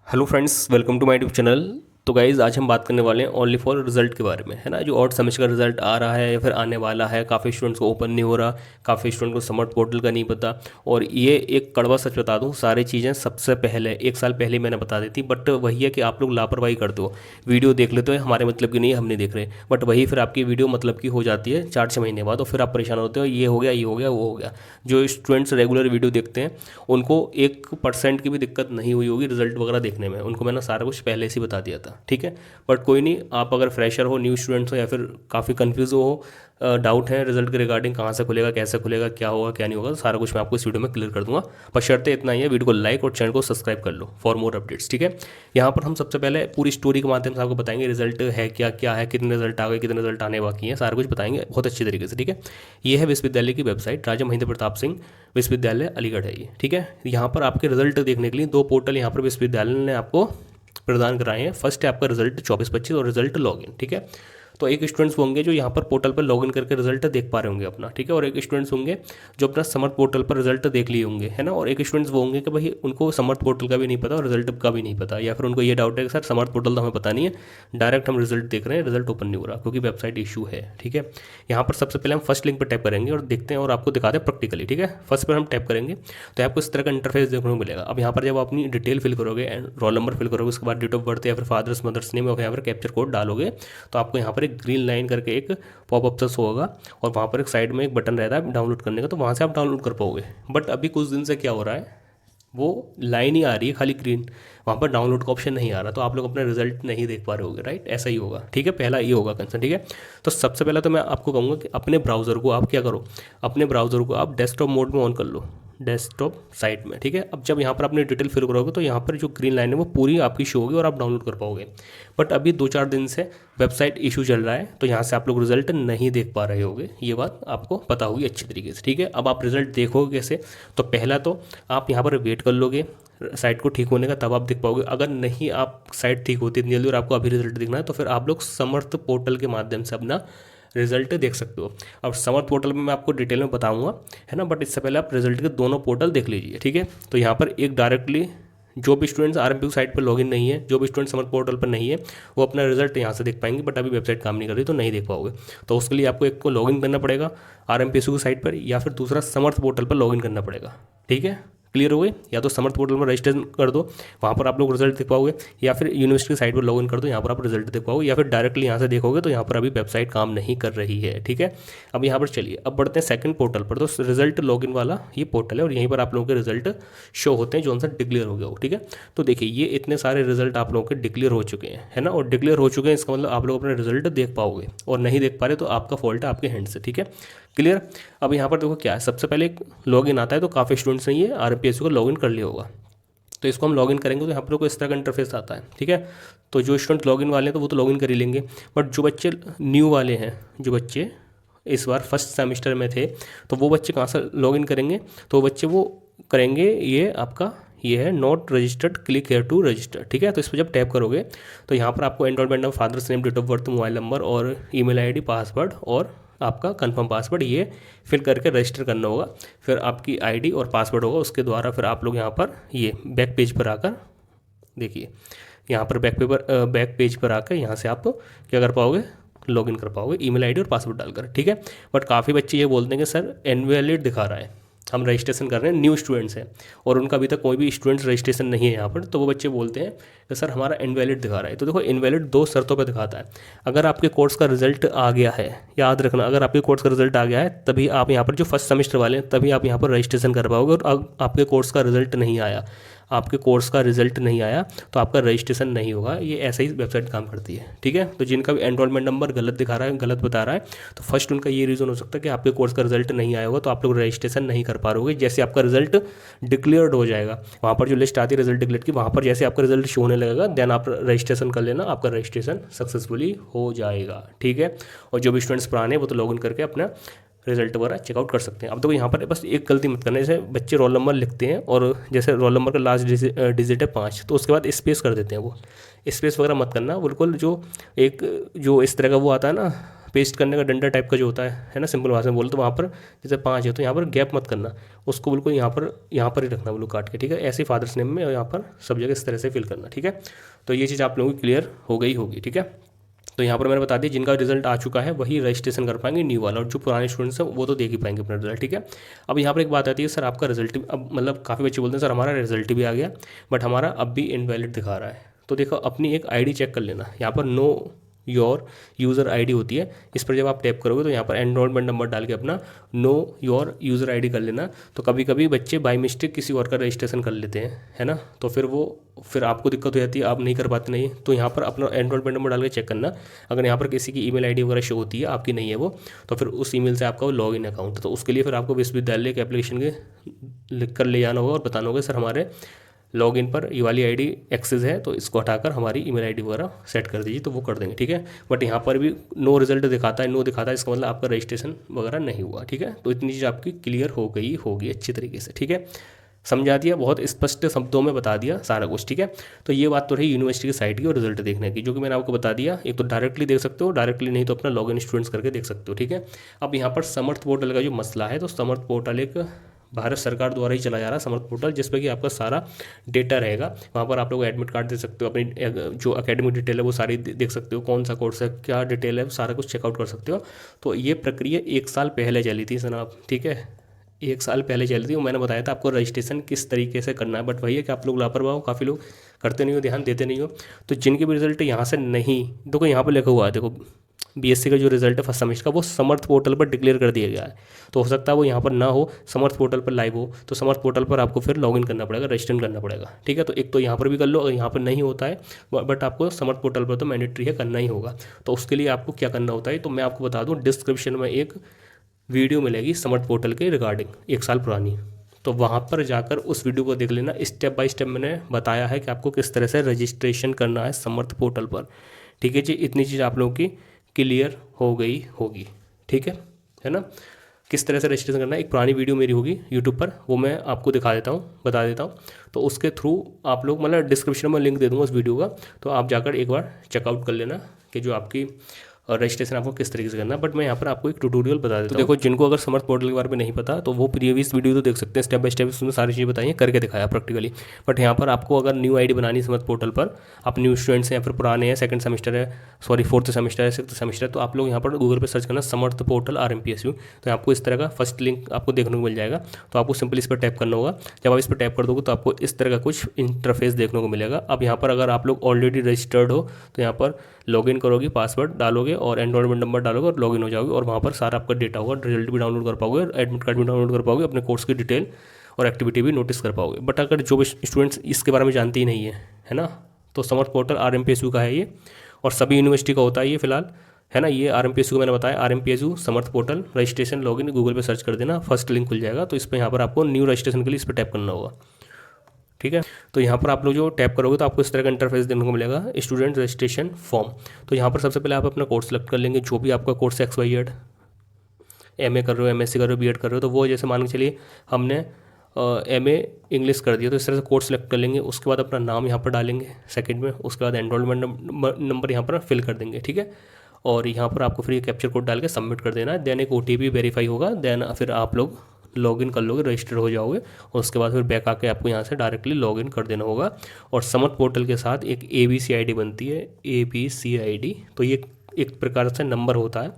Hello friends, welcome to my YouTube channel. तो guys आज हम बात करने वाले हैं ओनली फॉर रिजल्ट के बारे में, है ना। जो और सेमेस्टर का रिजल्ट आ रहा है या फिर आने वाला है, काफ़ी स्टूडेंट्स को ओपन नहीं हो रहा, काफ़ी स्टूडेंट को समर्थ पोर्टल का नहीं पता। और ये एक कड़वा सच बता दूँ, सारी चीज़ें सबसे पहले 1 साल पहले मैंने बता दी थी, बट वही है कि आप लोग लापरवाही करते हो, वीडियो देख लेते हो, हमारे मतलब की नहीं है, हम नहीं देख रहे, बट वही फिर आपकी वीडियो मतलब की हो जाती है 4-6 महीने बाद, और फिर आप परेशान होते हो, ये हो गया, ये हो गया, वो हो गया। जो स्टूडेंट्स रेगुलर वीडियो देखते हैं उनको 1% की भी दिक्कत नहीं हुई होगी रिजल्ट वगैरह देखने में, उनको मैंने सारा कुछ पहले से ही बता दिया था, ठीक है। बट कोई नहीं, आप अगर फ्रेशर हो, न्यू स्टूडेंट्स हो, या फिर काफ़ी कंफ्यूज हो, डाउट है रिजल्ट के रिगार्डिंग, कहाँ से खुलेगा, कैसे खुलेगा, क्या होगा क्या नहीं होगा, तो सारा कुछ मैं आपको इस वीडियो में क्लियर कर दूंगा। बशर्ते इतना ही है, वीडियो को लाइक और चैनल को सब्सक्राइब कर लो फॉर मोर अपडेट्स, ठीक है। यहाँ पर हम सबसे पहले पूरी स्टोरी के माध्यम से आपको बताएंगे रिजल्ट है क्या, क्या है, कितने रिजल्ट आ गए, कितने रिजल्ट आने बाकी हैं, सारा कुछ बताएंगे बहुत अच्छी तरीके से, ठीक है। ये है विश्वविद्यालय की वेबसाइट, राजा महेंद्र प्रताप सिंह विश्वविद्यालय अलीगढ़ है ये, ठीक है। यहाँ पर आपके रिजल्ट देखने के लिए 2 पोर्टल यहाँ पर विश्वविद्यालय ने आपको प्रदान कराए हैं। फर्स्ट है आपका रिजल्ट 24-25 और रिजल्ट लॉगिन, ठीक है। तो एक स्टूडेंट्स होंगे जो यहाँ पर पोर्टल पर लॉगिन करके रिजल्ट देख पा रहे होंगे अपना, ठीक है। और एक स्टूडेंट्स होंगे जो अपना समर्थ पोर्टल पर रिजल्ट देख लिए होंगे, है ना। और एक स्टूडेंट्स वो होंगे कि भाई उनको समर्थ पोर्टल का भी नहीं पता और रिजल्ट का भी नहीं पता, या फिर उनको ये डाउट है कि सर समर्थ पोर्टल तो हमें पता नहीं है, डायरेक्ट हम रिजल्ट देख रहे हैं, रिजल्ट ओपन नहीं हो रहा क्योंकि वेबसाइट इशू है, ठीक है। यहाँ पर सबसे पहले हम फर्स्ट लिंक पर टैप करेंगे और देखते हैं और आपको दिखाते हैं प्रैक्टिकली, ठीक है। फर्स्ट पर हम टैप करेंगे तो आपको इस तरह का इंटरफेस देखने को मिलेगा। अब यहाँ पर जब आप अपनी डिटेल फिल करोगे एंड रोल नंबर फिल करोगे, उसके बाद डेट ऑफ बर्थ या फिर फादर्स मदर्स नेम और यहाँ पर कैप्चर कोड डालोगे, तो आपको यहाँ पर एक ग्रीन लाइन करके एक पॉपअप सा होगा और वहाँ पर एक साइड में एक बटन रहता है डाउनलोड करने का, तो वहाँ से आप डाउनलोड कर पाओगे। बट अभी कुछ दिन से क्या हो रहा है, वो लाइन ही आ रही है खाली ग्रीन, वहाँ पर डाउनलोड का ऑप्शन नहीं आ रहा, तो आप लोग अपना रिजल्ट नहीं देख पा रहे होगे, राइट। ऐसा ही होगा, ठीक है। पहला ये होगा कंसर्न, ठीक है। तो सबसे पहले तो मैं आपको कहूँगा कि अपने ब्राउज़र को आप क्या करो, अपने ब्राउज़र को आप डेस्कटॉप मोड में ऑन कर लो, डेस्कटॉप साइट में, ठीक है। अब जब यहाँ पर अपनी डिटेल फिल करोगे तो यहाँ पर जो ग्रीन लाइन है वो पूरी आपकी शो होगी और आप डाउनलोड कर पाओगे। बट अभी 2-4 दिन से वेबसाइट इशू चल रहा है, तो यहाँ से आप लोग रिजल्ट नहीं देख पा रहे होगे, ये बात आपको पता होगी अच्छी तरीके से, ठीक है। अब आप रिजल्ट देखोगे कैसे, तो पहला तो आप यहाँ पर वेट कर लोगे साइट को ठीक होने का, तब आप देख पाओगे। अगर नहीं आप साइट ठीक होती इतनी जल्दी और आपको अभी रिजल्ट दिखना है, तो फिर आप लोग समर्थ पोर्टल के माध्यम से अपना रिजल्ट देख सकते हो। अब समर्थ पोर्टल में मैं आपको डिटेल में बताऊंगा, है ना, बट इससे पहले आप रिजल्ट के दोनों पोर्टल देख लीजिए, ठीक है। तो यहाँ पर एक डायरेक्टली जो भी स्टूडेंट्स आरएमपी साइट पर लॉगिन नहीं है, जो भी स्टूडेंट समर्थ पोर्टल पर नहीं है, वो अपना रिजल्ट यहाँ से देख पाएंगे, बट अभी वेबसाइट काम नहीं कर रही तो नहीं देख पाओगे। तो उसके लिए आपको एक को लॉगिन करना पड़ेगा आरएमपीएसयू की साइट पर, या फिर दूसरा समर्थ पोर्टल पर लॉगिन करना पड़ेगा, ठीक है। क्लियर हो गई, या तो समर्थ पोर्टल में रजिस्ट्रेशन कर दो, वहाँ पर आप लोग रिजल्ट देख पाओगे, या फिर यूनिवर्सिटी साइट पर लॉगिन कर दो, यहाँ पर आप रिजल्ट देख पाओगे, या फिर डायरेक्टली यहाँ से देखोगे तो यहाँ पर अभी वेबसाइट काम नहीं कर रही है, ठीक है। अब यहाँ पर चलिए अब बढ़ते हैं सेकंड पोर्टल पर। तो रिजल्ट लॉगिन वाला ये पोर्टल है और यहीं पर आप लोगों के रिजल्ट शो होते हैं जो आंसर डिक्लेयर हो गया हो, ठीक है। तो देखिए ये इतने सारे रिजल्ट आप लोगों के डिक्लेयर हो चुके हैं, है ना, और डिक्लेयर हो चुके हैं इसका मतलब आप लोग अपने रिजल्ट देख पाओगे, और नहीं देख पा रहे तो आपका फॉल्ट है आपके हैंड से, ठीक है। क्लियर। अब यहाँ पर देखो क्या है, सबसे पहले एक लॉगिन आता है, तो काफ़ी स्टूडेंट्स ने ये आरपीएसयू को लॉगिन कर लिया होगा, तो इसको हम लॉगिन करेंगे तो यहाँ पर को इस तरह का इंटरफेस आता है, ठीक है। तो जो स्टूडेंट लॉगिन वाले हैं तो वो तो लॉगिन कर ही लेंगे, बट जो बच्चे न्यू वाले हैं, जो बच्चे इस बार फर्स्ट सेमेस्टर में थे, तो वो बच्चे कहाँ से लॉगिन करेंगे, तो बच्चे वो करेंगे, ये आपका ये है not registered, click here to register, ठीक है। तो इस पर जब टैप करोगे तो यहाँ पर आपको enrolment number, father's name, date of birth, mobile number और ईमेल आईडी, पासवर्ड और आपका कंफर्म पासवर्ड ये फिल करके रजिस्टर करना होगा। फिर आपकी आईडी और पासवर्ड होगा, उसके द्वारा फिर आप लोग यहाँ पर ये बैक पेज पर आकर देखिए, यहाँ पर बैक पेज पर आकर यहाँ से आप क्या कर पाओगे, लॉगिन कर पाओगे ईमेल आईडी और पासवर्ड डालकर, ठीक है। बट काफ़ी बच्चे ये बोलते हैं कि सर इनवैलिड दिखा रहा है, हम रजिस्ट्रेशन कर रहे हैं, न्यू स्टूडेंट्स हैं और उनका अभी तक कोई भी स्टूडेंट्स रजिस्ट्रेशन नहीं है यहाँ पर, तो वो बच्चे बोलते हैं कि सर हमारा इनवैलिड दिखा रहा है। तो देखो इनवैलिड 2 शर्तों पर दिखाता है। अगर आपके कोर्स का रिजल्ट आ गया है, याद रखना, अगर आपके कोर्स का रिजल्ट आ गया है तभी आप यहाँ पर, जो फर्स्ट सेमेस्टर वाले हैं तभी आप यहाँ पर रजिस्ट्रेशन कर पाओगे, और आपके कोर्स का रिजल्ट नहीं आया, आपके कोर्स का रिजल्ट नहीं आया तो आपका रजिस्ट्रेशन नहीं होगा। ये ऐसे ही वेबसाइट काम करती है, ठीक है। तो जिनका भी एनरोलमेंट नंबर गलत दिखा रहा है, गलत बता रहा है, तो फर्स्ट उनका ये रीज़न हो सकता है कि आपके कोर्स का रिजल्ट नहीं आया होगा, तो आप लोग रजिस्ट्रेशन नहीं कर पा रहे। जैसे आपका रिजल्ट डिक्लेयर्ड हो जाएगा, वहाँ पर जो लिस्ट आती है रिजल्ट डिक्लेयर की, वहाँ पर जैसे आपका रिजल्ट शो होने लगेगा, देन आप रजिस्ट्रेशन कर लेना, आपका रजिस्ट्रेशन सक्सेसफुली हो जाएगा, ठीक है। और जो भी स्टूडेंट्स पुराने हैं वो तो लॉगिन करके अपना रिजल्ट वगैरह चेकआउट कर सकते हैं। अब देखो यहाँ पर बस एक गलती मत करना, जैसे बच्चे रोल नंबर लिखते हैं और जैसे रोल नंबर का लास्ट डिजिट है 5, तो उसके बाद स्पेस कर देते हैं, वो स्पेस वगैरह मत करना बिल्कुल। जो एक जो इस तरह का वो आता है ना, पेस्ट करने का डंडा टाइप का जो होता है ना, सिंपल भाषा में बोलो तो वहाँ पर जैसे 5 है तो यहाँ पर गैप मत करना, उसको बिल्कुल यहाँ पर ही रखना बिल्कुल काट के, ठीक है। ऐसे फादर्स नेम में यहाँ पर सब जगह इस तरह से फिल करना, ठीक है। तो ये चीज़ आप लोगों की क्लियर हो गई होगी, ठीक है। तो यहाँ पर मैंने बता दिया जिनका रिजल्ट आ चुका है वही रजिस्ट्रेशन कर पाएंगे न्यू वाला, और जो पुराने स्टूडेंट्स हैं वो तो देख ही पाएंगे अपना रिजल्ट, ठीक है। अब यहाँ पर एक बात आती है, सर आपका रिजल्ट, अब मतलब काफ़ी बच्चे बोलते हैं सर हमारा रिजल्ट भी आ गया बट हमारा अब भी इनवैलिड दिखा रहा है। तो देखो अपनी एक आईडी चेक कर लेना, यहाँ पर नो योर यूज़र आईडी होती है, इस पर जब आप टैप करोगे तो यहाँ पर एनरोलमेंट नंबर डाल के अपना नो योर यूज़र आईडी कर लेना। तो कभी कभी बच्चे बाय मिस्टेक किसी और का रजिस्ट्रेशन कर लेते हैं, है ना, तो फिर आपको दिक्कत हो जाती है, आप नहीं कर पाते नहीं। तो यहाँ पर अपना एनरोलमेंट नंबर डाल के चेक करना, अगर यहाँ पर किसी की ईमेल आईडी वगैरह शो होती है, आपकी नहीं है वो, तो फिर उस ईमेल से आपका वो लॉग इन अकाउंट, तो उसके लिए फिर आपको विश्वविद्यालय के एप्लीकेशन के लिख कर ले जाना होगा और बताना होगा सर हमारे लॉगिन पर ये वाली आईडी एक्सेस है तो इसको हटाकर हमारी ईमेल आईडी वगैरह सेट कर दीजिए, तो वो कर देंगे, ठीक है। बट यहाँ पर भी नो रिजल्ट दिखाता है, नो दिखाता है, इसका मतलब आपका रजिस्ट्रेशन वगैरह नहीं हुआ, ठीक है। तो इतनी चीज़ आपकी क्लियर हो गई होगी अच्छी तरीके से, ठीक है। समझा दिया, बहुत स्पष्ट शब्दों में बता दिया सारा कुछ, ठीक है। तो ये बात तो रही यूनिवर्सिटी की साइट की और रिजल्ट देखने की, जो कि मैंने आपको बता दिया। एक तो डायरेक्टली देख सकते हो, डायरेक्टली नहीं तो अपना लॉगिन स्टूडेंट्स करके देख सकते हो, ठीक है। अब यहाँ पर समर्थ पोर्टल का जो मसला है, तो समर्थ पोर्टल एक भारत सरकार द्वारा ही चला जा रहा है समर्थ पोर्टल, जिस पर कि आपका सारा डेटा रहेगा। वहाँ पर आप लोग एडमिट कार्ड दे सकते हो, अपनी जो एकेडमिक डिटेल है वो सारी देख सकते हो, कौन सा कोर्स है, क्या डिटेल है, सारा कुछ चेकआउट कर सकते हो। तो ये प्रक्रिया 1 साल पहले चली थी जनाब, ठीक है, 1 साल पहले चली थी। मैंने बताया था आपको रजिस्ट्रेशन किस तरीके से करना है, बट वही है कि आप लोग लापरवाह हो, काफ़ी लोग करते नहीं हो, ध्यान देते नहीं हो। तो जिनके भी रिजल्ट यहाँ से नहीं, देखो यहाँ पर लिखा हुआ है, देखो बीएससी का जो रिजल्ट है फर्स्ट सेमेस्टर का वो समर्थ पोर्टल पर डिक्लेयर कर दिया गया है, तो हो सकता है वो यहाँ पर ना हो, समर्थ पोर्टल पर लाइव हो, तो समर्थ पोर्टल पर आपको फिर लॉगिन करना पड़ेगा, रजिस्टर करना पड़ेगा, ठीक है। तो एक तो यहाँ पर भी कर लो, अगर यहाँ पर नहीं होता है बट आपको समर्थ पोर्टल पर तो मैंडेटरी है, करना ही होगा। तो उसके लिए आपको क्या करना होता है, तो मैं आपको बता दूँ, डिस्क्रिप्शन में एक वीडियो मिलेगी समर्थ पोर्टल के रिगार्डिंग 1 साल पुरानी, तो वहाँ पर जाकर उस वीडियो को देख लेना। स्टेप बाय स्टेप मैंने बताया है कि आपको किस तरह से रजिस्ट्रेशन करना है समर्थ पोर्टल पर, ठीक है जी। इतनी चीज़ आप लोगों की क्लियर हो गई होगी, ठीक है ना। किस तरह से रजिस्ट्रेशन करना है, एक पुरानी वीडियो मेरी होगी यूट्यूब पर, वो मैं आपको दिखा देता हूँ, बता देता हूँ। तो उसके थ्रू आप लोग, मतलब डिस्क्रिप्शन में लिंक दे दूँगा उस वीडियो का, तो आप जाकर एक बार चेकआउट कर लेना कि जो आपकी रजिस्ट्रेशन आपको किस तरीके से करना है। बट मैं यहाँ पर आपको एक ट्यूटोरियल बता देता हूँ। तो देखो जिनको अगर समर्थ पोर्टल के बारे में नहीं पता तो वो प्रीवियस वीडियो तो देख सकते हैं, स्टेप बाय स्टेप उसमें सारी चीज़ें बताई हैं, करके दिखाया प्रैक्टिकली। बट यहाँ पर आपको अगर न्यू आईडी बनानी है समर्थ पोर्टल पर, आप न्यू स्टूडेंट्स हैं या फिर पुराने हैं, सेकंड सेमेस्टर है, सॉरी 4th सेमेस्टर है, 6th सेमेस्टर है, तो आप लोग यहाँ पर गूगल पर सर्च करना समर्थ पोर्टल RMPSU, तो आपको इस तरह का फर्स्ट लिंक आपको देखने को मिल जाएगा। तो आपको सिंपली इस पर टैप करना होगा, जब आप इस पर टैप कर दोगे तो आपको इस तरह का कुछ इंटरफेस देखने को मिलेगा। अब यहाँ पर अगर आप लोग ऑलरेडी रजिस्टर्ड हो तो यहाँ पर लॉगिन करोगे, पासवर्ड डालोगे और एनरोलमेंट नंबर डालोगे और लॉगिन हो जाओगे, और वहाँ पर सारा आपका डेटा होगा, रिजल्ट भी डाउनलोड कर पाओगे, एडमिट कार्ड भी डाउनलोड कर पाओगे, अपने कोर्स की डिटेल और एक्टिविटी भी नोटिस कर पाओगे। बट अगर जो भी स्टूडेंट्स इसके बारे में जानते ही नहीं है ना, तो समर्थ पोर्टल RMPSU का है ये, और सभी यूनिवर्सिटी का होता है ये फिलहाल, है ना। ये RMPSU को मैंने बताया, RMPSU समर्थ पोर्टल रजिस्ट्रेशन लॉगिन, गूगल पे सर्च कर देना, फर्स्ट लिंक खुल जाएगा। तो इस पर यहाँ पर आपको न्यू रजिस्ट्रेशन के लिए इस पर टैप करना होगा, ठीक है। तो यहाँ पर आप लोग जो टैप करोगे तो आपको इस तरह का इंटरफेस देखने को मिलेगा, स्टूडेंट रजिस्ट्रेशन फॉर्म। तो यहाँ पर सबसे पहले आप अपना कोर्स सेलेक्ट कर लेंगे, जो भी आपका कोर्स है, XYZ, MA कर रहे हो, MSc कर रहे हो, BEd कर रहे हो, तो वो जैसे मान के चलिए हमने MA इंग्लिश कर दिया, तो इस तरह से कोर्स सेलेक्ट कर लेंगे। उसके बाद अपना नाम यहाँ पर डालेंगे सेकंड में, उसके बाद एनरोलमेंट नंबर यहाँ पर फिल कर देंगे, ठीक है। और यहाँ पर आपको फिर ये कैप्चर कोड डाल के सबमिट कर देना है, देन एक OTP वेरीफाई होगा, देन फिर आप लोग लॉगिन कर लोगे, रजिस्टर हो जाओगे, और उसके बाद फिर बैक आके आपको यहाँ से डायरेक्टली लॉगिन कर देना होगा। और समर्थ पोर्टल के साथ एक ABC ID बनती है, ABC ID, तो ये एक प्रकार से नंबर होता है,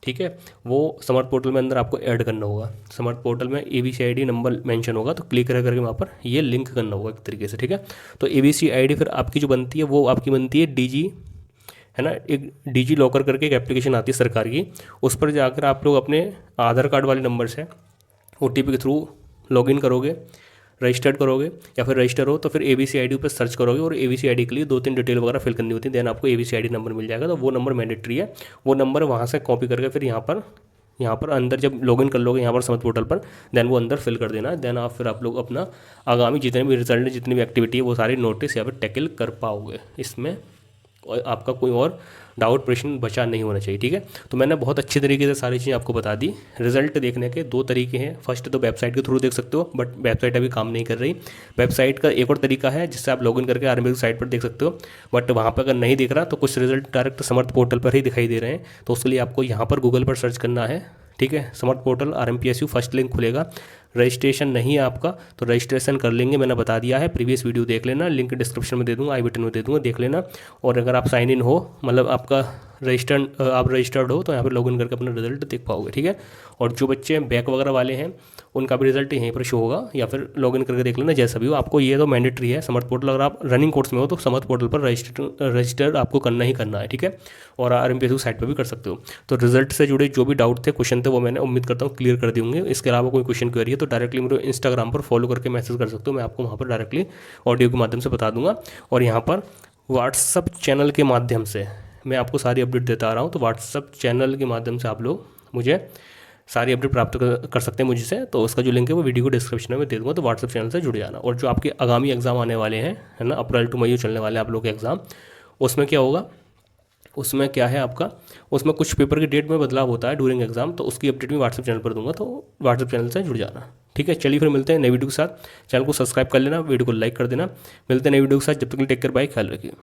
ठीक है। वो समर्थ पोर्टल में अंदर आपको ऐड करना होगा, समर्थ पोर्टल में ABC ID नंबर मेंशन होगा, तो क्लिक करके वहाँ पर ये लिंक करना होगा एक तरीके से, ठीक है। तो ABC ID फिर आपकी जो बनती है वो आपकी बनती है DG, है ना, एक DG लॉकर करके एक एप्लीकेशन आती है सरकार की, उस पर जाकर आप लोग अपने आधार कार्ड वाले नंबर से OTP के थ्रू लॉगिन करोगे, रजिस्टर्ड करोगे, या फिर रजिस्टर हो तो फिर ABC ID पर सर्च करोगे, और ABC ID के लिए 2-3 डिटेल वगैरह फिल करनी होती है, देन आपको ABC ID नंबर मिल जाएगा। तो वो नंबर मैंडेटरी है, वो नंबर वहाँ से कॉपी करके फिर यहाँ पर अंदर जब लॉगिन कर लोगे यहाँ पर समर्थ पोर्टल पर, देन वो अंदर फिल कर देना है, देन आप लोग अपना आगामी जितने भी रिजल्ट, जितनी भी एक्टिविटी है वो सारी नोटिस यहाँ पर टैकल कर पाओगे, इसमें और आपका कोई और डाउट प्रश्न बचा नहीं होना चाहिए, ठीक है। तो मैंने बहुत अच्छी तरीके से सारी चीज़ें आपको बता दी। रिजल्ट देखने के दो तरीके हैं, फर्स्ट तो वेबसाइट के थ्रू देख सकते हो, बट वेबसाइट अभी काम नहीं कर रही। वेबसाइट का एक और तरीका है जिससे आप लॉगिन करके आरएमपी की साइट पर देख सकते हो, बट वहाँ पर अगर नहीं दिख रहा तो कुछ रिजल्ट डायरेक्ट समर्थ पोर्टल पर ही दिखाई दे रहे हैं। तो उसके लिए आपको यहाँ पर गूगल पर सर्च करना है, ठीक है। समर्थ पोर्टल RMPSU फर्स्ट लिंक खुलेगा। रजिस्ट्रेशन नहीं है आपका तो रजिस्ट्रेशन कर लेंगे, मैंने बता दिया है, प्रीवियस वीडियो देख लेना, लिंक डिस्क्रिप्शन में दे दूँगा, आई बटन में दे दूँगा, देख लेना। और अगर आप साइन इन हो, मतलब आपका आप रजिस्टर्ड हो, तो यहाँ पर लॉगिन करके अपना रिजल्ट देख पाओगे, ठीक है। और जो बच्चे बैक वगैरह वाले हैं उनका भी रिजल्ट यहीं पर शो होगा, या फिर लॉगिन करके देख लेना, जैसा भी हो। आपको ये तो मैंडेटरी है समर्थ पोर्टल, अगर आप रनिंग कोर्स में हो तो समर्थ पोर्टल पर रजिस्टर आपको करना ही करना है, ठीक है। और RMPSU साइट पर भी कर सकते हो। तो रिजल्ट से जुड़े जो भी डाउट थे, क्वेश्चन थे, वो मैंने उम्मीद करता हूँ क्लियर कर दिए होंगे। इसके अलावा कोई क्वेश्चन क्वेरी है तो डायरेक्टली मुझे इंस्टाग्राम पर फॉलो करके मैसेज कर सकते हो, मैं आपको वहाँ पर डायरेक्टली ऑडियो के माध्यम से बता दूंगा। और यहाँ पर व्हाट्सअप चैनल के माध्यम से मैं आपको सारी अपडेट देता आ रहा हूँ। तो व्हाट्सअप चैनल के माध्यम से आप लोग मुझे सारी अपडेट प्राप्त कर सकते हैं मुझसे। तो उसका जो लिंक है वो वीडियो को डिस्क्रिप्शन में दे दूँगा, तो व्हाट्सअप चैनल से जुड़ जाना। और जो आपके आगामी एग्ज़ाम आने वाले हैं, है ना, अप्रैल टू मई चलने वाले हैं आप लोग के एग्ज़ाम, उसमें क्या होगा, उसमें क्या है आपका, उसमें कुछ पेपर की डेट में बदलाव होता है ड्यूरिंग एग्जाम, तो उसकी अपडेट भी व्हाट्सअप चैनल पर दूंगा, तो व्हाट्सअप चैनल से जुड़ जाना, ठीक है। चलिए फिर मिलते हैं नई वीडियो के साथ। चैनल को सब्सक्राइब कर लेना, वीडियो को लाइक कर देना। मिलते हैं नई वीडियो के साथ, जब तक के लिए टेक केयर, बाय, ख्याल रखिए।